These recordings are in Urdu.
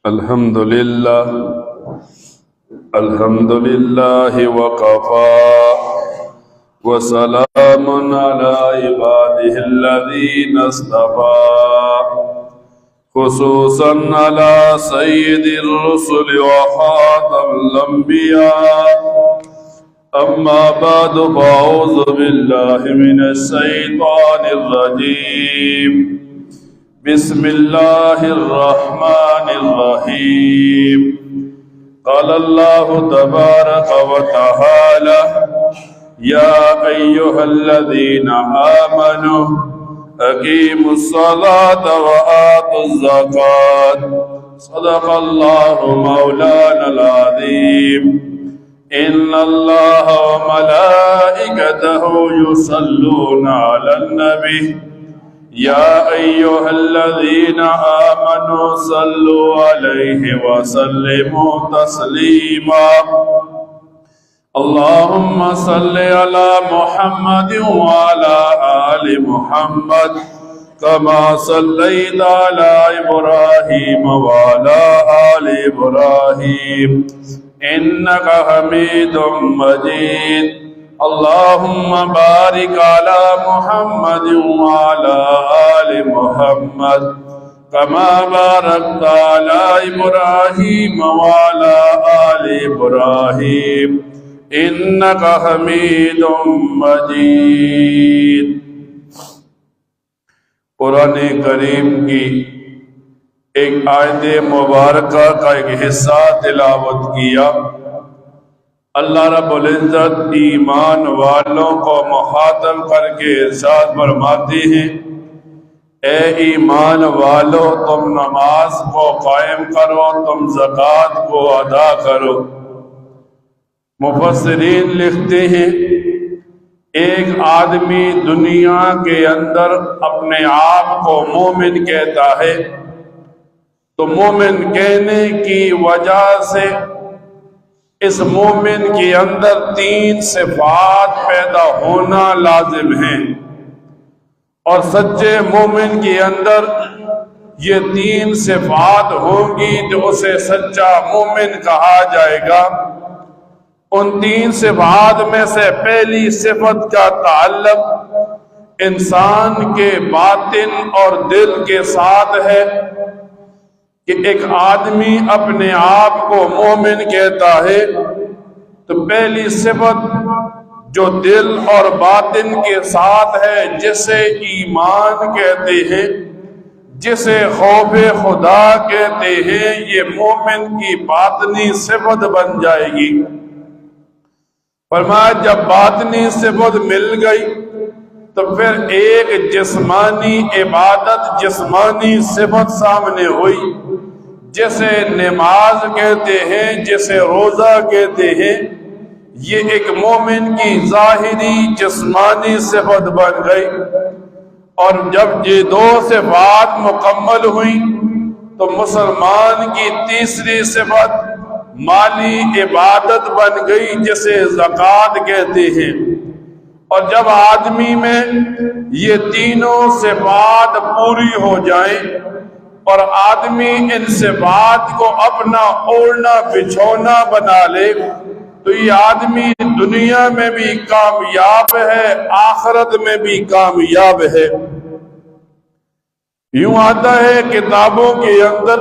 الحمد لله وكفى وسلام على عباده الذين اصطفى خصوصا على سيد الرسل وخاتم الأنبياء. أما بعد فأعوذ بالله من الشيطان الرجيم. بسم الله الرحمن الرحيم. قال الله تبارك وتعالى: يا أيها الذين آمنوا أقيموا الصلاة وآتوا الزكاة. صدق الله مولانا العظيم. إن الله وملائكته يصلون على النبي يا أيها الذين آمنوا صلوا عليه وسلموا تسليما. اللهم صل على محمد وعلى آل محمد كما صليت على إبراهيم وعلى آل إبراهيم إنك حميد مجيد. اللهم بارك على محمد وعلى آل محمد كما باركت على إبراهيم وعلى آل إبراهيم إنك حميد مجيد. قرآن کریم کی ایک آیت مبارکہ کا ایک حصہ تلاوت کیا. اللہ رب العزت ایمان والوں کو مخاطب کر کے ارشاد فرماتے ہیں: اے ایمان والو، تم نماز کو قائم کرو، تم زکوٰۃ کو ادا کرو. مفسرین لکھتے ہیں ایک آدمی دنیا کے اندر اپنے آپ کو مومن کہتا ہے تو مومن کہنے کی وجہ سے اس مومن کے اندر 3 صفات پیدا ہونا لازم ہیں، اور سچے مومن کے اندر یہ 3 صفات ہوں گی جو اسے سچا مومن کہا جائے گا. ان 3 صفات میں سے پہلی صفت کا تعلق انسان کے باطن اور دل کے ساتھ ہے کہ ایک آدمی اپنے آپ کو مومن کہتا ہے تو پہلی صفت جو دل اور باطن کے ساتھ ہے، جسے ایمان کہتے ہیں، جسے خوف خدا کہتے ہیں، یہ مومن کی باطنی صفت بن جائے گی. فرمایا جب باطنی صفت مل گئی تو پھر ایک جسمانی عبادت، جسمانی صفت سامنے ہوئی، جسے نماز کہتے ہیں، جسے روزہ کہتے ہیں. یہ ایک مومن کی ظاہری جسمانی صفت بن گئی. اور جب یہ 2 صفات مکمل ہوئی تو مسلمان کی تیسری صفت مالی عبادت بن گئی، جسے زکوٰۃ کہتے ہیں. اور جب آدمی میں یہ تینوں صفات پوری ہو جائیں اور آدمی ان صفات کو اپنا اوڑھنا بچھونا بنا لے تو یہ آدمی دنیا میں بھی کامیاب ہے، آخرت میں بھی کامیاب ہے. یوں آتا ہے کتابوں کے اندر،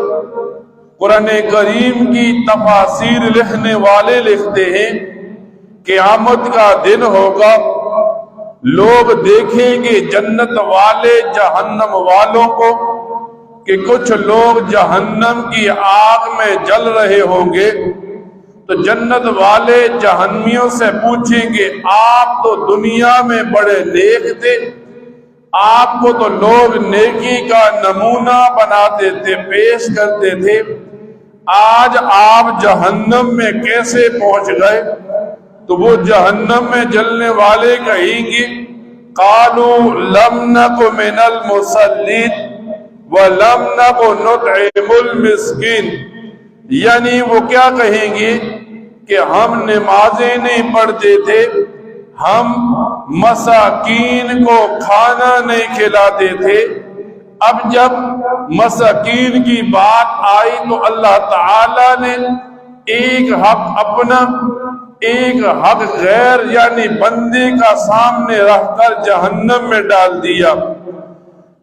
قرآن کریم کی تفاسیر لکھنے والے لکھتے ہیں قیامت کا دن ہوگا، لوگ دیکھیں گے جنت والے جہنم والوں کو کہ کچھ لوگ جہنم کی آگ میں جل رہے ہوں گے تو جنت والے جہنمیوں سے پوچھیں گے آپ تو دنیا میں بڑے نیک تھے، آپ کو تو لوگ نیکی کا نمونہ بناتے تھے، پیش کرتے تھے، آج آپ جہنم میں کیسے پہنچ گئے؟ تو وہ جہنم میں جلنے والے کہیں گے قالوا لم نک من المصلین وَلَمْ نَكُ نُطْعِمُ الْمِسْكِينَ، یعنی وہ کیا کہیں گے کہ ہم نمازیں نہیں پڑھتے تھے، ہم مساکین کو کھانا نہیں کھلاتے تھے، اب جب مساکین کی بات آئی تو اللہ تعالی نے ایک حق اپنا ایک حق غیر یعنی بندے کا سامنے رکھ کر جہنم میں ڈال دیا۔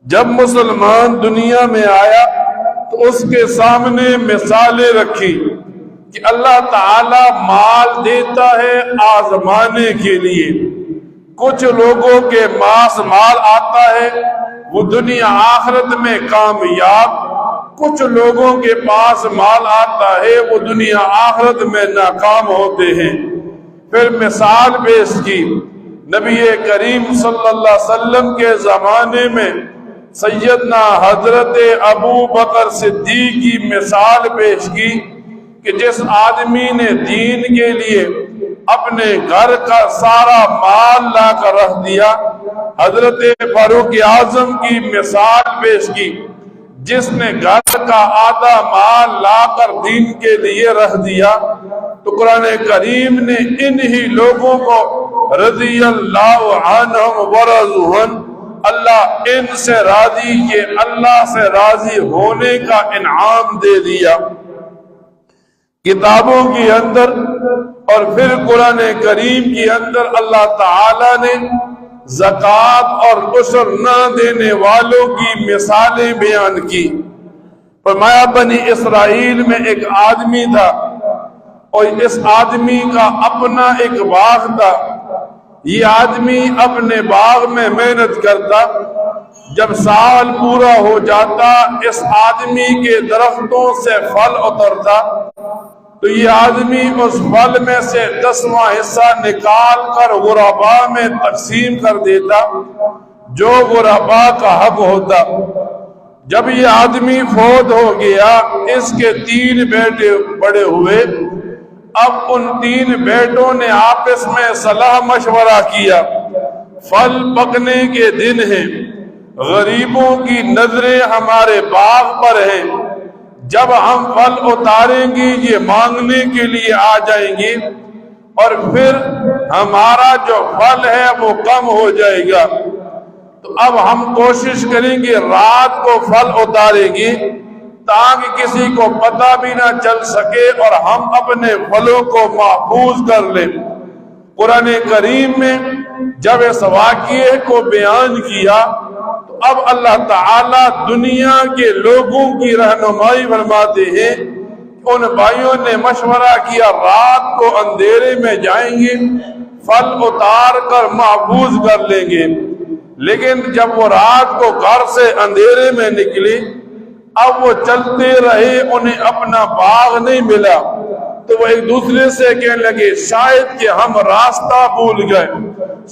جب مسلمان دنیا میں آیا تو اس کے سامنے مثالیں رکھی کہ اللہ تعالی مال دیتا ہے آزمانے کے لیے۔ کچھ لوگوں کے پاس مال آتا ہے وہ دنیا آخرت میں کامیاب، کچھ لوگوں کے پاس مال آتا ہے وہ دنیا آخرت میں ناکام ہوتے ہیں۔ پھر مثال پیش کی، نبی کریم صلی اللہ علیہ وسلم کے زمانے میں سیدنا حضرت ابو بکر صدیق کی مثال پیش کی کہ جس آدمی نے دین کے لیے اپنے گھر کا سارا مال لا کر رکھ دیا۔ حضرت فاروق اعظم کی مثال پیش کی، جس نے گھر کا آدھا مال لا کر دین کے لیے رکھ دیا۔ تو قرآن کریم نے انہی لوگوں کو رضی اللہ عنہم ورضوا عنہ، اللہ ان سے راضی، یہ اللہ سے راضی ہونے کا انعام دے دیا کتابوں کے اندر۔ اور پھر قرآن کریم کے اندر اللہ تعالی نے زکوٰۃ اور عشر نہ دینے والوں کی مثالیں بیان کی۔ فرمایا بنی اسرائیل میں ایک آدمی تھا اور اس آدمی کا اپنا ایک باغ تھا۔ یہ آدمی اپنے باغ میں محنت کرتا، جب سال پورا ہو جاتا اس آدمی کے درختوں سے پھل اترتا تو یہ آدمی اس پھل میں سے 10واں حصہ نکال کر غرباء میں تقسیم کر دیتا جو غرباء کا حق ہوتا۔ جب یہ آدمی فوت ہو گیا، اس کے 3 بیٹے بڑے ہوئے۔ اب ان 3 بیٹوں نے آپس میں صلاح مشورہ کیا، پھل پکنے کے دن ہیں، غریبوں کی نظریں ہمارے باغ پر ہیں، جب ہم پھل اتاریں گے یہ مانگنے کے لیے آ جائیں گے اور پھر ہمارا جو پھل ہے وہ کم ہو جائے گا۔ تو اب ہم کوشش کریں گے رات کو پھل اتاریں گے تاکہ کسی کو پتہ بھی نہ چل سکے اور ہم اپنے پھلوں کو محفوظ کر لیں۔ قرآن کریم میں جب اس واقعے کو بیان کیا تو اب اللہ تعالی دنیا کے لوگوں کی رہنمائی فرماتے ہیں۔ ان بھائیوں نے مشورہ کیا رات کو اندھیرے میں جائیں گے، پھل اتار کر محفوظ کر لیں گے، لیکن جب وہ رات کو گھر سے اندھیرے میں نکلی، اب وہ چلتے رہے، انہیں اپنا باغ نہیں ملا تو وہ ایک دوسرے سے کہنے لگے شاید کہ ہم راستہ بھول گئے،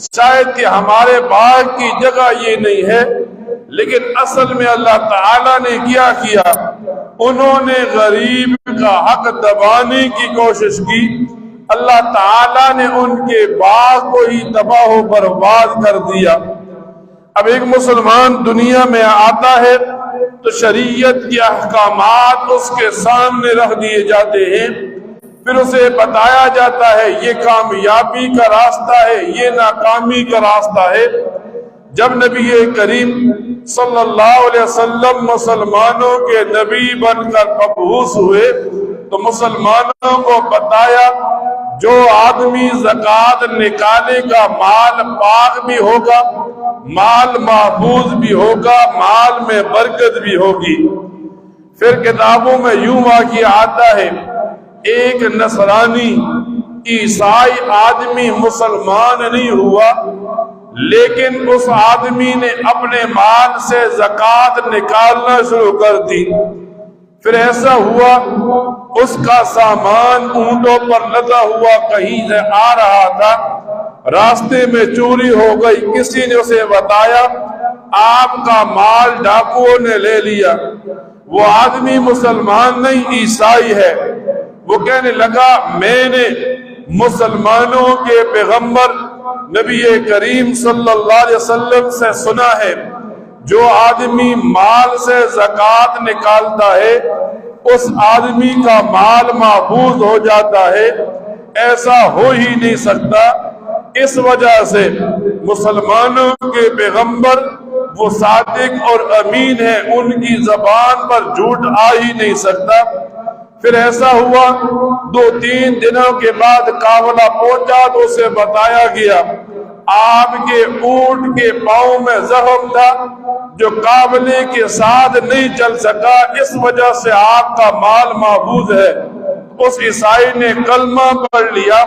شاید کہ ہمارے باغ کی جگہ یہ نہیں ہے۔ لیکن اصل میں اللہ تعالیٰ نے کیا کیا، انہوں نے غریب کا حق دبانے کی کوشش کی، اللہ تعالیٰ نے ان کے باغ کو ہی تباہ و برباد کر دیا۔ اب ایک مسلمان دنیا میں آتا ہے تو شریعت کے احکامات اس کے سامنے رکھ دیے جاتے ہیں، پھر اسے بتایا جاتا ہے یہ کامیابی کا راستہ ہے، یہ ناکامی کا راستہ ہے۔ جب نبی کریم صلی اللہ علیہ وسلم مسلمانوں کے نبی بن کر مبعوث ہوئے تو مسلمانوں کو بتایا جو آدمی زکوٰۃ نکالے گا مال پاک بھی ہوگا، مال محفوظ بھی ہوگا، مال میں برکت بھی ہوگی۔ پھر کتابوں میں یوں واقعہ آتا ہے، ایک نصرانی عیسائی آدمی مسلمان نہیں ہوا، لیکن اس آدمی نے اپنے مال سے زکوٰۃ نکالنا شروع کر دی۔ پھر ایسا ہوا اس کا سامان اونٹوں پر لدا ہوا کہیں سے آ رہا تھا، راستے میں چوری ہو گئی، کسی نے اسے بتایا آپ کا مال ڈاکوؤں نے لے لیا۔ وہ آدمی مسلمان نہیں عیسائی ہے، وہ کہنے لگا میں نے مسلمانوں کے پیغمبر نبی کریم صلی اللہ علیہ وسلم سے سنا ہے جو آدمی مال سے زکوٰۃ نکالتا ہے اس آدمی کا مال محفوظ ہو جاتا ہے، ایسا ہو ہی نہیں سکتا۔ اس وجہ سے مسلمانوں کے پیغمبر وہ صادق اور امین ہے، ان کی زبان پر جھوٹ آ ہی نہیں سکتا۔ پھر ایسا ہوا 2-3 دنوں کے بعد قافلہ پہنچا تو اسے بتایا گیا آپ کے اونٹ کے پاؤں میں زخم تھا جو قافلے کے ساتھ نہیں چل سکا، اس وجہ سے آپ کا مال محفوظ ہے۔ اس عیسائی نے کلمہ پڑھ لیا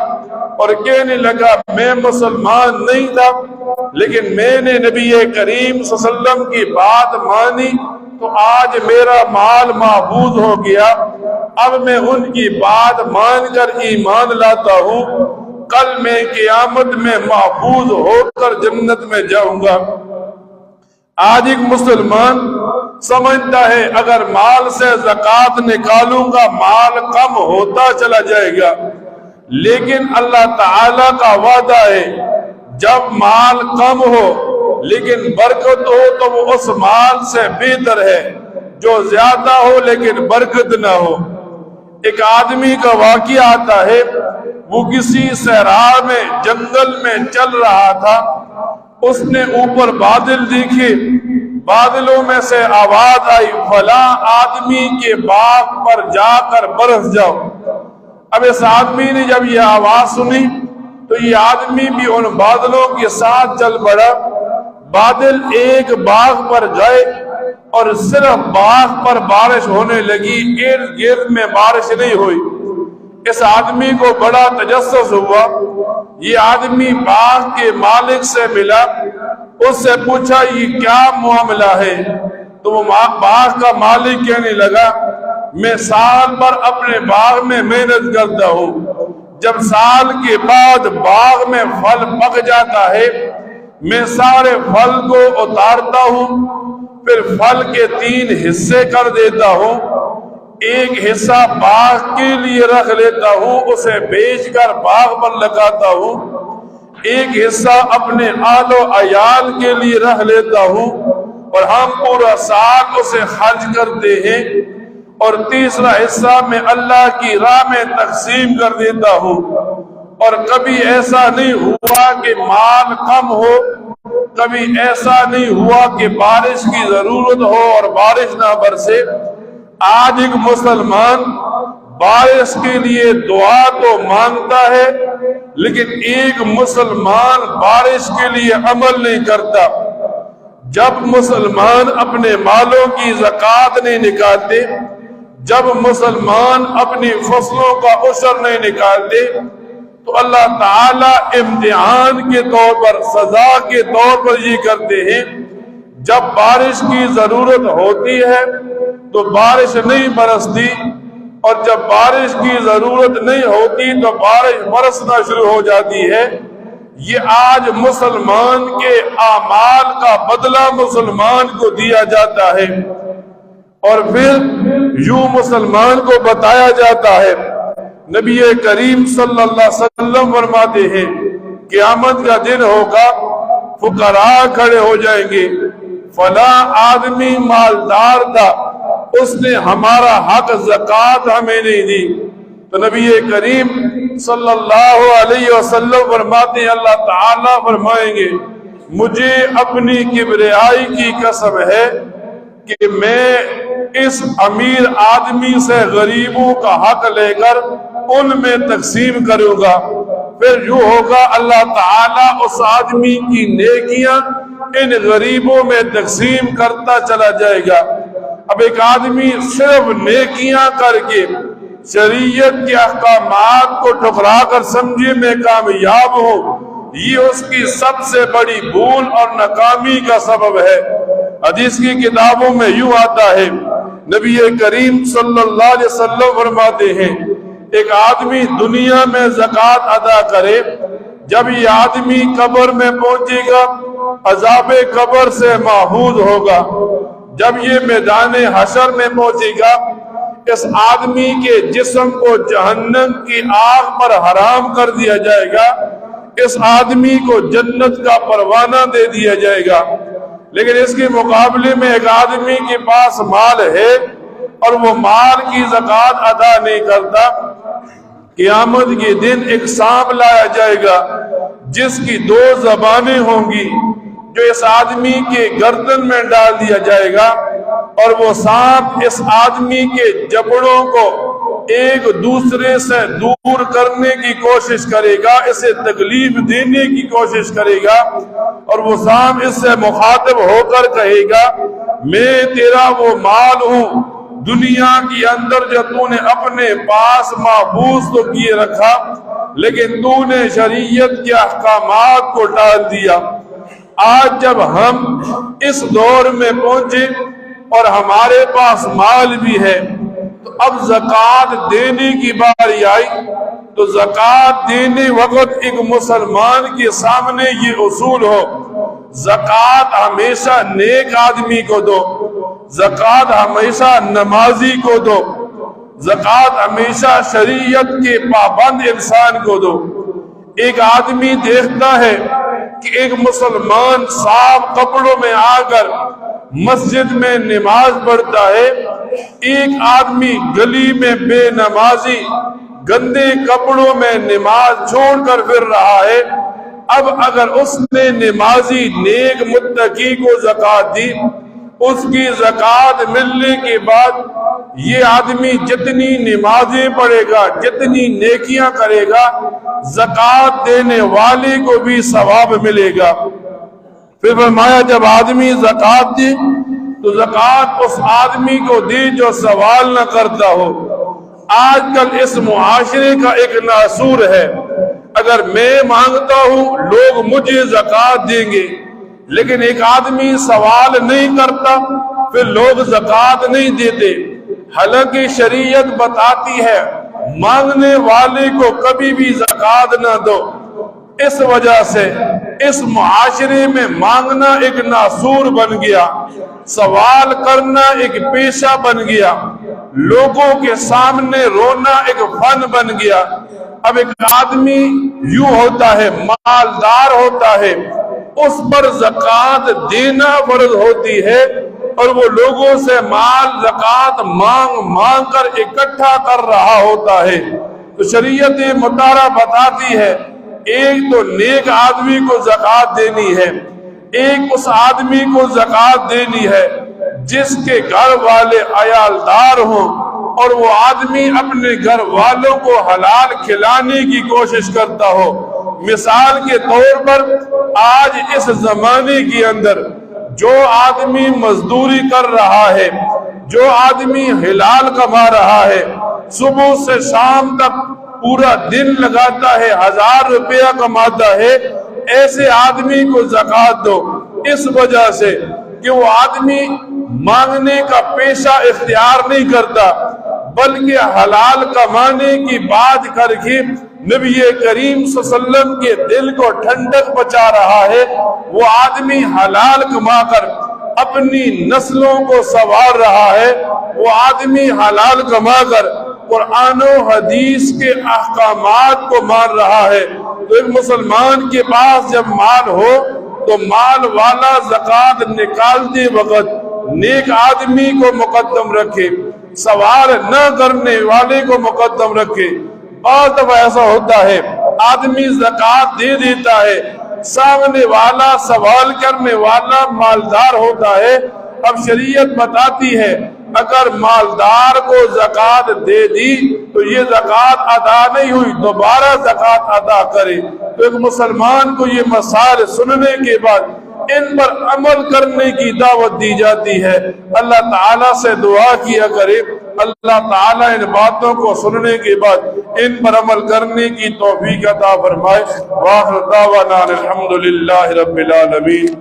اور کہنے لگا میں مسلمان نہیں تھا لیکن میں نے نبی کریم صلی اللہ علیہ وسلم کی بات مانی تو آج میرا مال محفوظ ہو گیا، اب میں ان کی بات مان کر ایمان لاتا ہوں، کل میں قیامت میں محفوظ ہو کر جنت میں جاؤں گا۔ آج ایک مسلمان سمجھتا ہے اگر مال سے زکوٰۃ نکالوں گا مال کم ہوتا چلا جائے گا، لیکن اللہ تعالیٰ کا وعدہ ہے جب مال کم ہو لیکن برکت ہو تو وہ اس مال سے بہتر ہے جو زیادہ ہو لیکن برکت نہ ہو۔ ایک آدمی کا واقعہ آتا ہے، وہ کسی صحرا میں جنگل میں چل رہا تھا، اس نے اوپر بادل دیکھے، بادلوں میں سے آواز آئی فلاں آدمی کے باغ پر جا کر برس جاؤ۔ اب اس آدمی نے جب یہ آواز سنی تو یہ آدمی بھی ان بادلوں کے ساتھ چل پڑا۔ بادل ایک باغ پر گئے اور صرف باغ پر بارش ہونے لگی، ارد گرد میں بارش نہیں ہوئی۔ اس آدمی کو بڑا تجسس ہوا، یہ آدمی باغ کے مالک سے ملا، اس سے پوچھا یہ کیا معاملہ ہے؟ تو وہ باغ کا مالک کہنے لگا میں سال بھر اپنے باغ میں محنت کرتا ہوں، جب سال کے بعد باغ میں پھل پک جاتا ہے میں سارے پھل کو اتارتا ہوں، پھر پھل کے 3 حصے کر دیتا ہوں، ایک حصہ باغ کے لیے رکھ لیتا ہوں، اسے بیچ کر باغ پر لگاتا ہوں، ایک حصہ اپنے آل و عیال کے لیے رکھ لیتا ہوں اور ہم پورا سال اسے خرچ کرتے ہیں، اور تیسرا حصہ میں اللہ کی راہ میں تقسیم کر دیتا ہوں۔ اور کبھی ایسا نہیں ہوا کہ مال کم ہو، کبھی ایسا نہیں ہوا کہ بارش کی ضرورت ہو اور بارش نہ برسے۔ آج ایک مسلمان بارش کے لیے دعا تو مانگتا ہے لیکن ایک مسلمان بارش کے لیے عمل نہیں کرتا۔ جب مسلمان اپنے مالوں کی زکوٰۃ نہیں نکالتے، جب مسلمان اپنی فصلوں کا عشر نہیں نکالتے تو اللہ تعالیٰ امتحان کے طور پر، سزا کے طور پر یہ کرتے ہیں۔ جب بارش کی ضرورت ہوتی ہے تو بارش نہیں برستی، اور جب بارش کی ضرورت نہیں ہوتی تو بارش برسنا شروع ہو جاتی ہے۔ یہ آج مسلمان کے اعمال کا بدلہ مسلمان کو دیا جاتا ہے، اور پھر یوں مسلمان کو بتایا جاتا ہے، نبی کریم صلی اللہ علیہ وسلم فرماتے ہیں قیامت کا دن ہوگا، فقراء کھڑے ہو جائیں گے، فلاں آدمی مالدار تھا، اس نے ہمارا حق زکوٰۃ ہمیں نہیں دی، تو نبی کریم صلی اللہ علیہ وسلم فرماتے ہیں اللہ تعالیٰ فرمائیں گے مجھے اپنی کبریائی کی قسم ہے کہ میں اس امیر آدمی سے غریبوں کا حق لے کر ان میں تقسیم کروں گا۔ پھر جو ہوگا اللہ تعالیٰ اس آدمی کی نیکیاں ان غریبوں میں تقسیم کرتا چلا جائے گا۔ اب ایک آدمی صرف نیکیاں کر کے شریعت کے احکامات کو ٹھکرا کر سمجھے میں کامیاب ہو، یہ اس کی سب سے بڑی بھول اور ناکامی کا سبب ہے۔ حدیث کی کتابوں میں یوں آتا ہے، نبی کریم صلی اللہ علیہ وسلم فرماتے ہیں ایک آدمی دنیا میں زکوٰۃ ادا کرے، جب یہ آدمی قبر میں پہنچے گا عذاب قبر سے محفوظ ہوگا، جب یہ میدان حشر میں پہنچے گا اس آدمی کے جسم کو جہنم کی آگ پر حرام کر دیا جائے گا، اس آدمی کو جنت کا پروانہ دے دیا جائے گا۔ لیکن اس کے مقابلے میں ایک آدمی کے پاس مال ہے اور وہ مال کی زکوٰۃ ادا نہیں کرتا، قیامت کے دن ایک سانپ لایا جائے گا جس کی 2 زبانیں ہوں گی، جو اس آدمی کے گردن میں ڈال دیا جائے گا، اور وہ سانپ اس آدمی کے جبڑوں کو ایک دوسرے سے دور کرنے کی کوشش کرے گا، اسے تکلیف دینے کی کوشش کرے گا، اور وہ سانپ اس سے مخاطب ہو کر کہے گا میں تیرا وہ مال ہوں دنیا کے اندر جو تو نے اپنے پاس محفوظ تو کیے رکھا، لیکن تو نے شریعت کے احکامات کو ٹال دیا۔ آج جب ہم اس دور میں پہنچے اور ہمارے پاس مال بھی ہے، تو اب زکوٰۃ دینے کی باری آئی، تو زکوٰۃ دینے وقت ایک مسلمان کے سامنے یہ اصول ہو، زکوٰۃ ہمیشہ نیک آدمی کو دو، زکوٰۃ ہمیشہ نمازی کو دو، زکوٰۃ ہمیشہ شریعت کے پابند انسان کو دو۔ ایک آدمی دیکھتا ہے کہ ایک مسلمان صاف کپڑوں میں آ کر مسجد میں نماز پڑھتا ہے، ایک آدمی گلی میں بے نمازی گندے کپڑوں میں نماز چھوڑ کر پھر رہا ہے۔ اب اگر اس نے نمازی نیک متقی کو زکوٰۃ دی، اس کی زکوٰۃ ملنے کے بعد یہ آدمی جتنی نمازیں پڑھے گا، جتنی نیکیاں کرے گا، زکوٰۃ دینے والے کو بھی ثواب ملے گا۔ پھر فرمایا جب آدمی زکوٰۃ دی تو زکوٰۃ اس آدمی کو دی جو سوال نہ کرتا ہو۔ آج کل اس معاشرے کا ایک ناصور ہے، اگر میں مانگتا ہوں لوگ مجھے زکوٰۃ دیں گے، لیکن ایک آدمی سوال نہیں کرتا پھر لوگ زکوٰۃ نہیں دیتے۔ حالانکہ شریعت بتاتی ہے مانگنے والے کو کبھی بھی زکوٰۃ نہ دو۔ اس وجہ سے اس معاشرے میں مانگنا ایک ناصور بن گیا، سوال کرنا ایک پیشہ بن گیا، لوگوں کے سامنے رونا ایک فن بن گیا۔ اب ایک آدمی یوں ہوتا ہے، مالدار ہوتا ہے، اس پر زکوٰۃ دینا فرض ہوتی ہے، اور وہ لوگوں سے مال زکوٰۃ مانگ کر اکٹھا کر رہا ہوتا ہے۔ تو شریعت مطالعہ بتاتی ہے ایک تو نیک آدمی کو زکوٰۃ دینی ہے، ایک اس آدمی کو زکوٰۃ دینی ہے جس کے گھر والے عیالدار ہوں، اور وہ آدمی اپنے گھر والوں کو حلال کھلانے کی کوشش کرتا ہو۔ مثال کے طور پر آج اس زمانے کے اندر جو آدمی مزدوری کر رہا ہے، جو آدمی حلال کما رہا ہے، صبح سے شام تک پورا دن لگاتا ہے، 1000 روپیہ کماتا ہے، ایسے آدمی کو زکوٰۃ دو، اس وجہ سے کہ وہ آدمی مانگنے کا پیشہ اختیار نہیں کرتا، بلکہ حلال کمانے کی بات کر کے نبی کریم صلی اللہ علیہ وسلم کے دل کو ٹھنڈک بچا رہا ہے۔ وہ آدمی حلال کما کر اپنی نسلوں کو سنوار رہا ہے، وہ آدمی حلال کما کر قرآن و حدیث کے احکامات کو مان رہا ہے۔ تو ایک مسلمان کے پاس جب مال ہو تو مال والا زکوٰۃ نکالتے وقت نیک آدمی کو مقدم رکھے، سوال نہ کرنے والے کو مقدم رکھے۔ اور جب ایسا ہوتا ہے آدمی زکوٰۃ دے دیتا ہے، سامنے والا سوال کرنے والا مالدار ہوتا ہے، اب شریعت بتاتی ہے اگر مالدار کو زکوٰۃ دے دی تو یہ زکوٰۃ ادا نہیں ہوئی، دوبارہ زکوٰۃ ادا کرے۔ تو ایک مسلمان کو یہ مسائل سننے کے بعد ان پر عمل کرنے کی دعوت دی جاتی ہے۔ اللہ تعالیٰ سے دعا کیا کرے اللہ تعالیٰ ان باتوں کو سننے کے بعد ان پر عمل کرنے کی توفیق عطا فرمائے۔ وآخر دعوانا الحمدللہ رب العالمین۔